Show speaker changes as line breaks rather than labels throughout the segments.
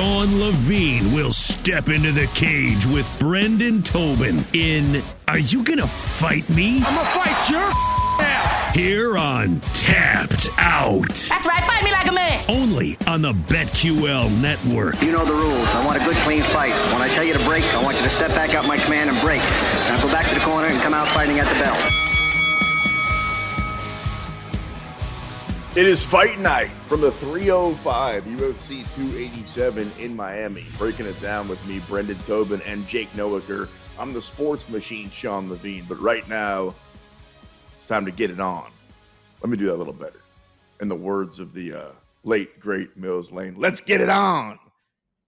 Sean Levine will step into the cage with Brendan Tobin in Are You Gonna Fight Me?
I'm gonna fight your ass!
Here on Tapped Out.
That's right, fight me like a man.
Only on the BetQL network.
You know the rules. I want a good, clean fight. When I tell you to break, I want you to step back out my command and break. Now go back to the corner and come out fighting at the bell.
It is fight night from the 305 UFC 287 in Miami. Breaking it down with me, Brendan Tobin and Jake Noaker. I'm the sports machine, Sean Levine. But right now, it's time to get it on. Let me do that a little better. In the words of the late, great Mills Lane, let's get it on.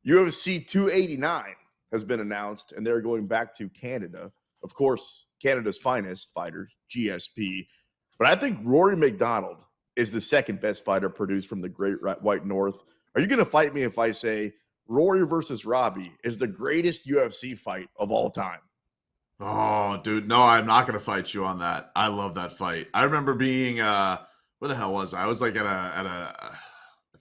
UFC 289 has been announced, and they're going back to Canada. Of course, Canada's finest fighter, GSP. But I think Rory McDonald is the second best fighter produced from the Great White North. Are you going to fight me if I say Rory versus Robbie is the greatest UFC fight of all time?
Oh, dude, no, I'm not going to fight you on that. I love that fight. I remember being, where the hell was I? I was like at I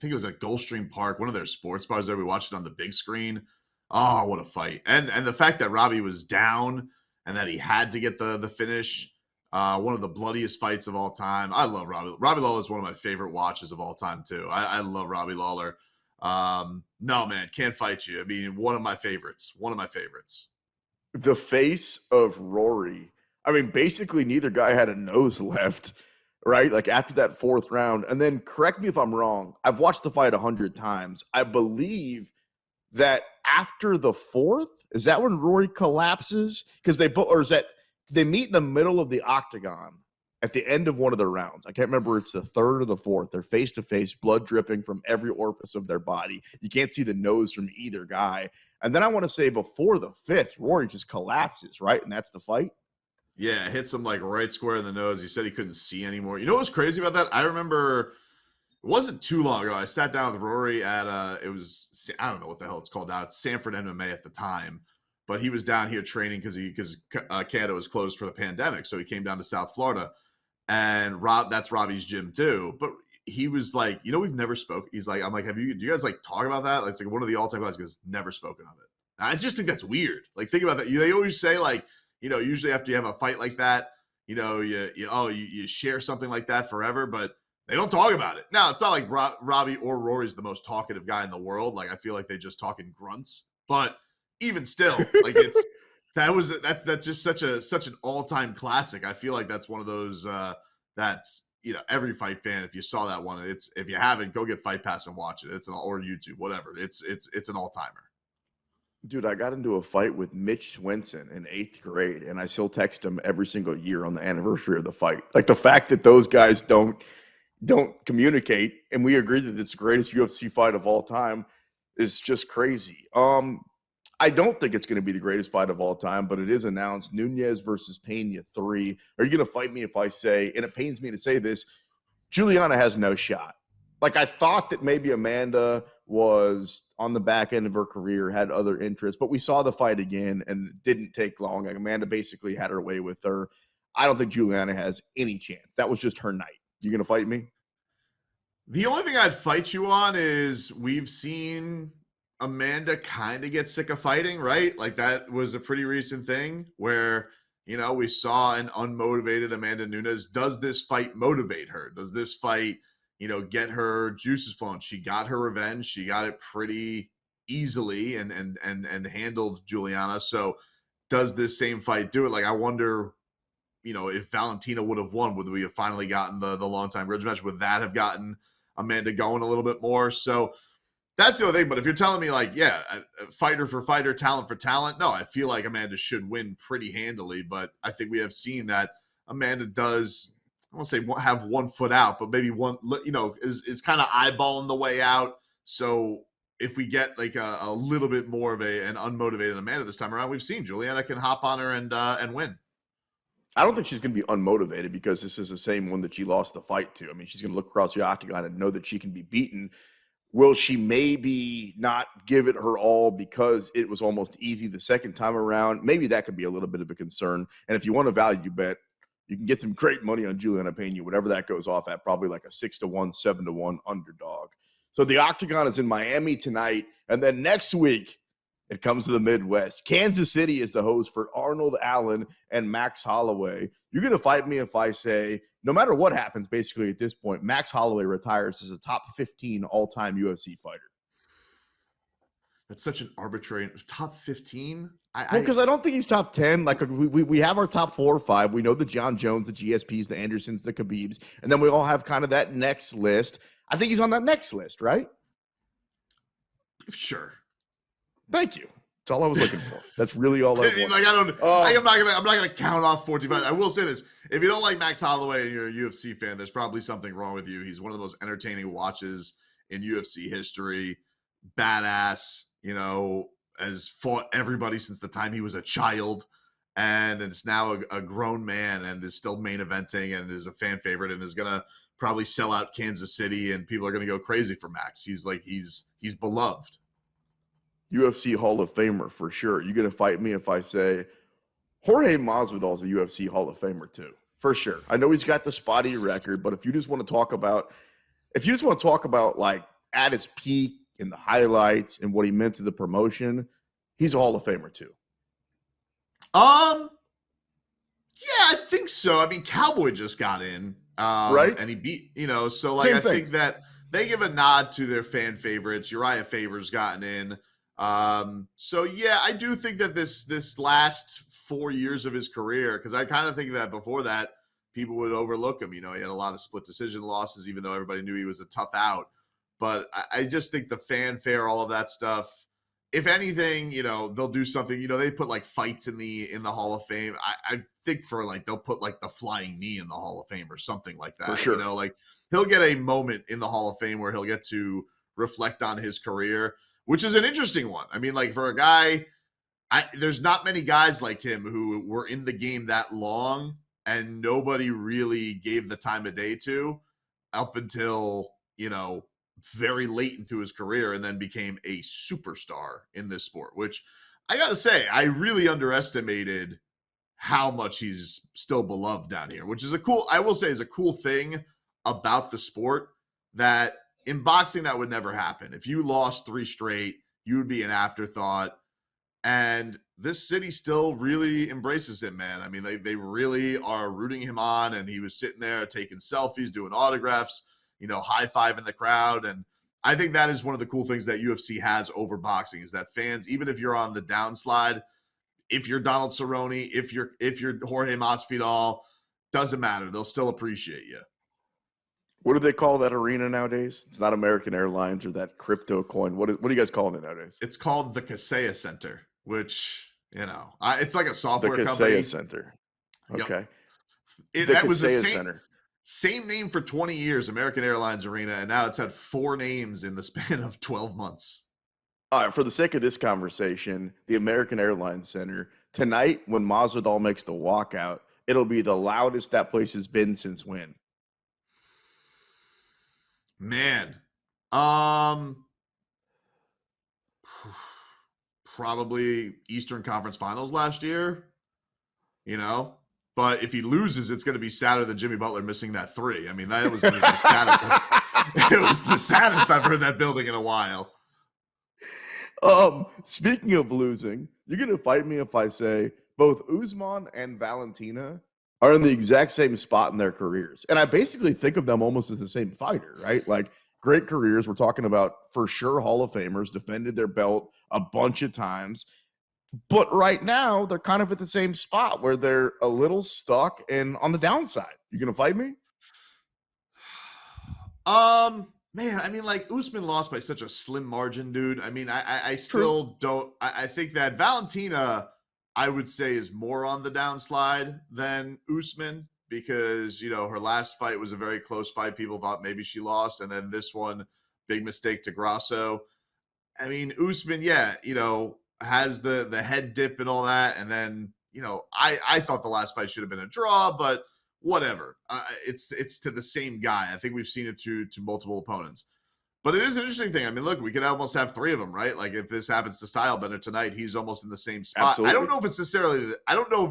think it was at Gulfstream Park, one of their sports bars there. We watched it on the big screen. Oh, what a fight. And the fact that Robbie was down and that he had to get the finish. One of the bloodiest fights of all time. I love Robbie. Robbie Lawler is one of my favorite watches of all time, too. I love Robbie Lawler. No, man, can't fight you. I mean, one of my favorites.
The face of Rory. I mean, basically neither guy had a nose left, right? Like after that fourth round. And then correct me if I'm wrong. I've watched the fight 100 times. I believe that after the fourth, is that when Rory collapses? Because they meet in the middle of the octagon at the end of one of the rounds. I can't remember if it's the third or the fourth. They're face-to-face, blood dripping from every orifice of their body. You can't see the nose from either guy. And then I want to say before the fifth, Rory just collapses, right? And that's the fight?
Yeah, hits him like right square in the nose. He said he couldn't see anymore. You know what's crazy about that? I remember it wasn't too long ago. I sat down with Rory at, it was, I don't know what the hell it's called now. It's Sanford MMA at the time. But he was down here training because Canada was closed for the pandemic. So he came down to South Florida. And that's Robbie's gym too. But he was like, we've never spoken. He's like, I'm like, do you guys like talk about that? Like, it's like one of the all-time guys goes, never spoken of it. And I just think that's weird. Like, think about that. They always say like, usually after you have a fight like that, you share something like that forever, but they don't talk about it. Now, it's not like Robbie or Rory's the most talkative guy in the world. Like, I feel like they just talk in grunts, but even still, like that's just such an all-time classic. I feel like that's one of those that's every fight fan, if you saw that one, if you haven't, go get Fight Pass and watch it. Or YouTube, whatever. It's an all-timer.
Dude, I got into a fight with Mitch Swenson in 8th grade, and I still text him every single year on the anniversary of the fight. Like the fact that those guys don't communicate, and we agree that it's the greatest UFC fight of all time is just crazy. I don't think it's going to be the greatest fight of all time, but it is announced. Nunes versus Pena 3. Are you going to fight me if I say, and it pains me to say this, Juliana has no shot. Like, I thought that maybe Amanda was on the back end of her career, had other interests, but we saw the fight again, and it didn't take long. Like, Amanda basically had her way with her. I don't think Juliana has any chance. That was just her night. You going to fight me?
The only thing I'd fight you on is we've seen Amanda kind of get sick of fighting, right? Like that was a pretty recent thing where, we saw an unmotivated Amanda Nunes. Does this fight motivate her? Does this fight, get her juices flowing? She got her revenge. She got it pretty easily and handled Juliana. So does this same fight do it? Like, I wonder, if Valentina would have won, would we have finally gotten the long-time grudge match? Would that have gotten Amanda going a little bit more? So that's the other thing. But if you're telling me like, yeah, fighter for fighter, talent for talent, no, I feel like Amanda should win pretty handily. But I think we have seen that Amanda does, I won't say have 1 foot out, but maybe one, is kind of eyeballing the way out. So if we get like a little bit more of an unmotivated Amanda this time around, we've seen Juliana can hop on her and win.
I don't think she's going to be unmotivated because this is the same one that she lost the fight to. I mean, she's going to look across the octagon and know that she can be beaten. Will she maybe not give it her all because it was almost easy the second time around? Maybe that could be a little bit of a concern. And if you want a value bet, you can get some great money on Juliana Pena, whatever that goes off at, probably like a 6-1, 7-1 underdog. So the Octagon is in Miami tonight. And then next week, it comes to the Midwest. Kansas City is the host for Arnold Allen and Max Holloway. You're going to fight me if I say, no matter what happens, basically at this point, Max Holloway retires as a top 15 all-time UFC fighter.
That's such an arbitrary top 15.
Because I don't think he's top 10. Like we have our top 4 or 5. We know the John Jones, the GSPs, the Andersons, the Khabibs, and then we all have kind of that next list. I think he's on that next list, right?
Sure.
Thank you. That's all I was looking for. That's really all I want.
Like I'm not gonna count off 45. I will say this: if you don't like Max Holloway and you're a UFC fan, there's probably something wrong with you. He's one of the most entertaining watches in UFC history. Badass, has fought everybody since the time he was a child, and is now a grown man and is still main eventing and is a fan favorite and is gonna probably sell out Kansas City and people are gonna go crazy for Max. He's beloved.
UFC Hall of Famer for sure. You're going to fight me if I say Jorge Masvidal's a UFC Hall of Famer too, for sure. I know he's got the spotty record, but if you just want to talk about like at his peak and the highlights and what he meant to the promotion, he's a Hall of Famer too.
Yeah, I think so. I mean, Cowboy just got in,
right?
And he beat, so like I think that they give a nod to their fan favorites. Uriah Faber's gotten in. So yeah, I do think that this last 4 years of his career, because I kind of think that before that people would overlook him. He had a lot of split decision losses, even though everybody knew he was a tough out. But I just think the fanfare, all of that stuff, if anything, they'll do something. They put like fights in the Hall of Fame. I think they'll put like the flying knee in the Hall of Fame or something like that.
For sure.
Like he'll get a moment in the Hall of Fame where he'll get to reflect on his career, which is an interesting one. I mean, like for a guy, there's not many guys like him who were in the game that long and nobody really gave the time of day to up until, very late into his career and then became a superstar in this sport, which I got to say, I really underestimated how much he's still beloved down here, which is a cool thing about the sport that in boxing, that would never happen. If you lost 3 straight, you would be an afterthought. And this city still really embraces him, man. I mean, they really are rooting him on. And he was sitting there taking selfies, doing autographs, high-fiving the crowd. And I think that is one of the cool things that UFC has over boxing is that fans, even if you're on the downslide, if you're Donald Cerrone, if you're Jorge Masvidal, doesn't matter. They'll still appreciate you.
What do they call that arena nowadays? It's not American Airlines or that crypto coin. What are you guys calling it nowadays?
It's called the Kaseya Center, which, it's like a software company.
The Kaseya Center. Okay.
Yep. That was the same name for 20 years, American Airlines Arena, and now it's had 4 names in the span of 12 months.
All right, for the sake of this conversation, the American Airlines Center, tonight when Masvidal makes the walkout, it'll be the loudest that place has been since when?
Man, probably Eastern Conference Finals last year, but if he loses, it's going to be sadder than Jimmy Butler missing that 3. I mean, that was the saddest. It was the saddest I've heard that building in a while.
Speaking of losing, you're going to fight me if I say both Usman and Valentina are in the exact same spot in their careers. And I basically think of them almost as the same fighter, right? Like great careers. We're talking about for sure Hall of Famers, defended their belt a bunch of times. But right now, they're kind of at the same spot where they're a little stuck and on the downside. You going to fight me?
Man, I mean, like Usman lost by such a slim margin, dude. I mean, I still don't. I think that Valentina, I would say, is more on the downslide than Usman because, her last fight was a very close fight. People thought maybe she lost. And then this one, big mistake to Grasso. I mean, Usman, has the head dip and all that. And then, I thought the last fight should have been a draw, but whatever. It's to the same guy. I think we've seen it to multiple opponents. But it is an interesting thing. I mean, look, we could almost have 3 of them, right? Like if this happens to Stylebender tonight, he's almost in the same spot. Absolutely. I don't know if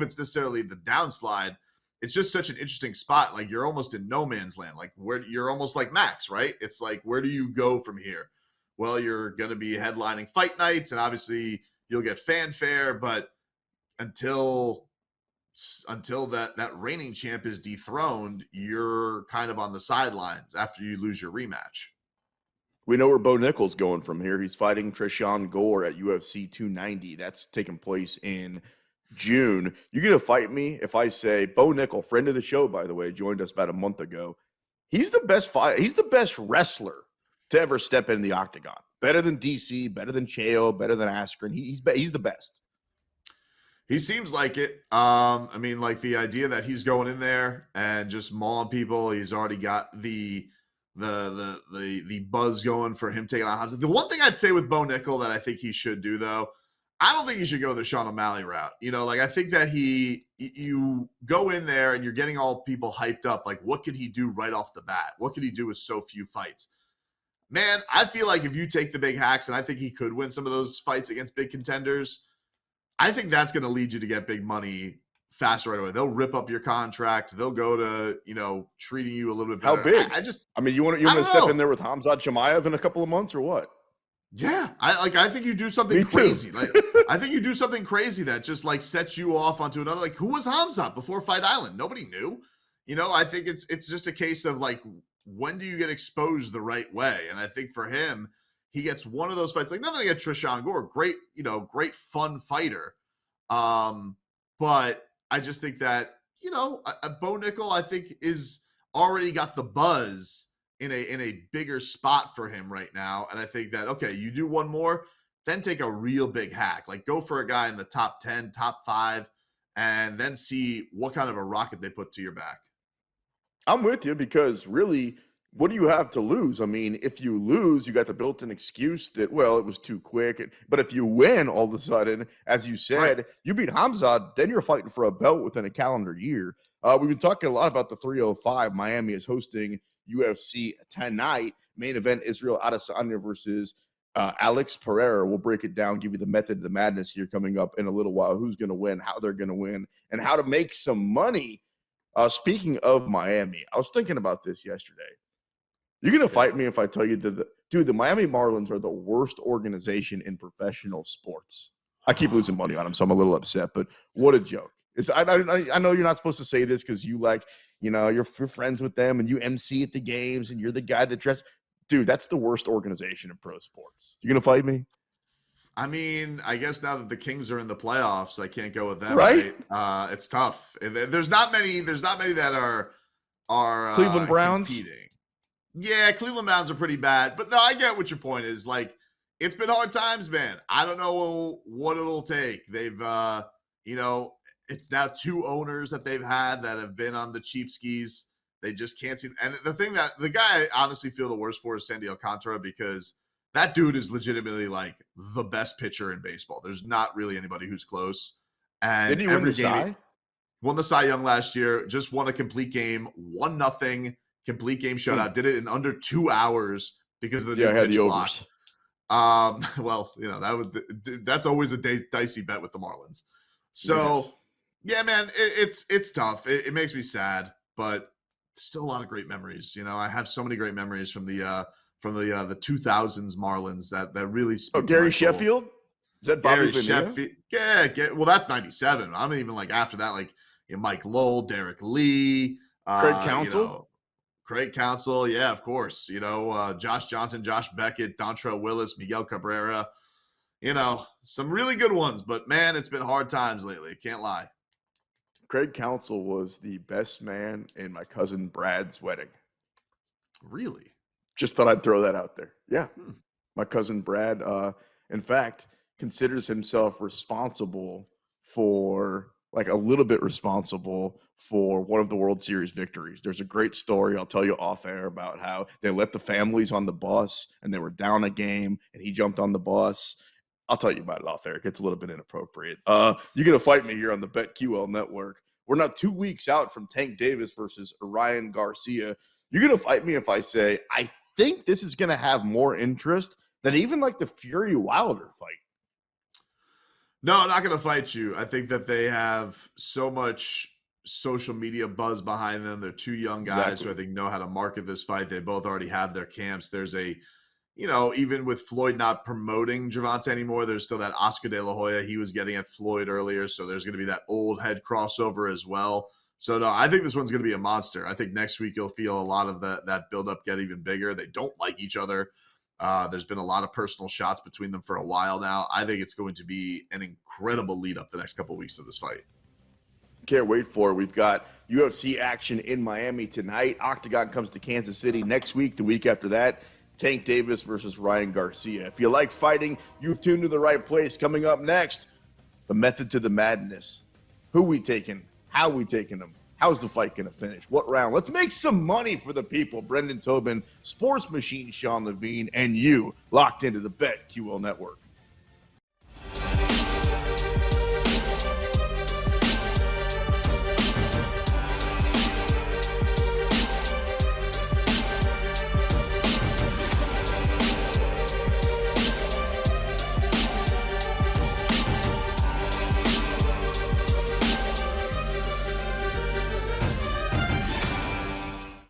it's necessarily the downslide. it's just such an interesting spot. Like you're almost in no man's land. Like where you're almost like Max, right? It's like, where do you go from here? Well, you're going to be headlining fight nights, and obviously you'll get fanfare, but until that reigning champ is dethroned, you're kind of on the sidelines after you lose your rematch.
We know where Bo Nickel's going from here. He's fighting Trishan Gore at UFC 290. That's taking place in June. You're going to fight me if I say Bo Nickel, friend of the show, by the way, joined us about a month ago. He's the best fight. He's the best wrestler to ever step in the octagon. Better than DC, better than Chael, better than Askren. He's the best.
He seems like it. I mean, like the idea that he's going in there and just mauling people. He's already got the buzz going for him taking on Hamza. The one thing I'd say with Bo Nickel that I think he should do, though, I don't think he should go the Sean O'Malley route. You know, like I think that you go in there and you're getting all people hyped up. Like, what could he do right off the bat? What could he do with so few fights? Man, I feel like if you take the big hacks, and I think he could win some of those fights against big contenders, I think that's going to lead you to get big money faster right away. They'll rip up your contract. They'll go to, treating you a little bit better.
How big? You want to step in there with Hamzat Chimaev in a couple of months or what?
Yeah. I think you do something crazy. Like, I think you do something crazy that just like sets you off onto another, like who was Hamzat before Fight Island? Nobody knew. I think it's just a case of like, when do you get exposed the right way? And I think for him, he gets one of those fights, like nothing against Trishan Gore, great fun fighter. But I just think that, Bo Nickel, I think is already got the buzz in a bigger spot for him right now. And I think that, okay, you do one more, then take a real big hack, like go for a guy in the top 10, top 5, and then see what kind of a rocket they put to your back.
I'm with you because really, what do you have to lose? I mean, if you lose, you got the built-in excuse that, well, it was too quick. But if you win all of a sudden, as you said, right, you beat Hamzat, then you're fighting for a belt within a calendar year. We've been talking a lot about the 305. Miami is hosting UFC tonight. Main event, Israel Adesanya versus Alex Pereira. We'll break it down, give you the method of the madness here coming up in a little while, who's going to win, how they're going to win, and how to make some money. Speaking of Miami, I was thinking about this yesterday. You're going to fight me if I tell you that, the Miami Marlins are the worst organization in professional sports. I keep losing money on them, so I'm a little upset, but what a joke. I know you're not supposed to say this because you you're friends with them and you MC at the games and you're the guy that dresses. Dude, that's the worst organization in pro sports. You going to fight me?
I mean, I guess now that the Kings are in the playoffs, I can't go with them.
Right?
It's tough. There's not many that are
Cleveland Browns
competing. Yeah, Cleveland Browns are pretty bad, but no, I get what your point is. Like, it's been hard times, man. I don't know what it'll take. They've, it's now 2 owners that they've had that have been on the cheap skis. They just can't seem. And the guy I honestly feel the worst for is Sandy Alcantara, because that dude is legitimately like the best pitcher in baseball. There's not really anybody who's close. And
did he win the Cy?
Won the Cy Young last year. Just won a complete game, 1-0. Complete game shutout. Did it in under 2 hours because of the
I had the overs.
Well, that's always a dicey bet with the Marlins. So, yeah, man, it's tough. It makes me sad, but still a lot of great memories. I have so many great memories from the 2000s Marlins that really speak.
Oh, Gary Sheffield? Is that Bobby Bonilla?
Yeah. Well, that's 97. I'm even like after that, like Mike Lowell, Derek Lee,
Craig Counsell.
Craig Counsell, yeah, of course. Josh Johnson, Josh Beckett, Dontrell Willis, Miguel Cabrera. Some really good ones. But, man, it's been hard times lately. Can't lie.
Craig Counsell was the best man in my cousin Brad's wedding.
Really?
Just thought I'd throw that out there. Yeah. My cousin Brad, in fact, considers himself responsible for – like a little bit responsible for one of the World Series victories. There's a great story I'll tell you off air about how they let the families on the bus and they were down a game and he jumped on the bus. I'll tell you about it off air. It gets a little bit inappropriate. You're going to fight me here on the BetQL network. We're now 2 weeks out from Tank Davis versus Ryan Garcia. You're going to fight me if I say, I think this is going to have more interest than even like the Fury Wilder fight.
No, I'm not going to fight you. I think that they have so much social media buzz behind them. They're two young guys who I think know how to market this fight. They both already have their camps. There's a, even with Floyd not promoting Gervonta anymore, there's still that Oscar De La Hoya he was getting at Floyd earlier. So there's going to be that old head crossover as well. So no, I think this one's going to be a monster. I think next week you'll feel a lot of that buildup get even bigger. They don't like each other. There's been a lot of personal shots between them for a while now. I think it's going to be an incredible lead up the next couple of weeks of this fight.
Can't wait for it. We've got UFC action in Miami tonight. Octagon comes to Kansas City next week. The week after that, Tank Davis versus Ryan Garcia. If you like fighting, you've tuned to the right place. Coming up next, the method to the madness. Who we taking? How we taking them? How's the fight going to finish? What round? Let's make some money for the people. Brendan Tobin, Sports Machine Sean Levine, and you locked into the BetQL Network.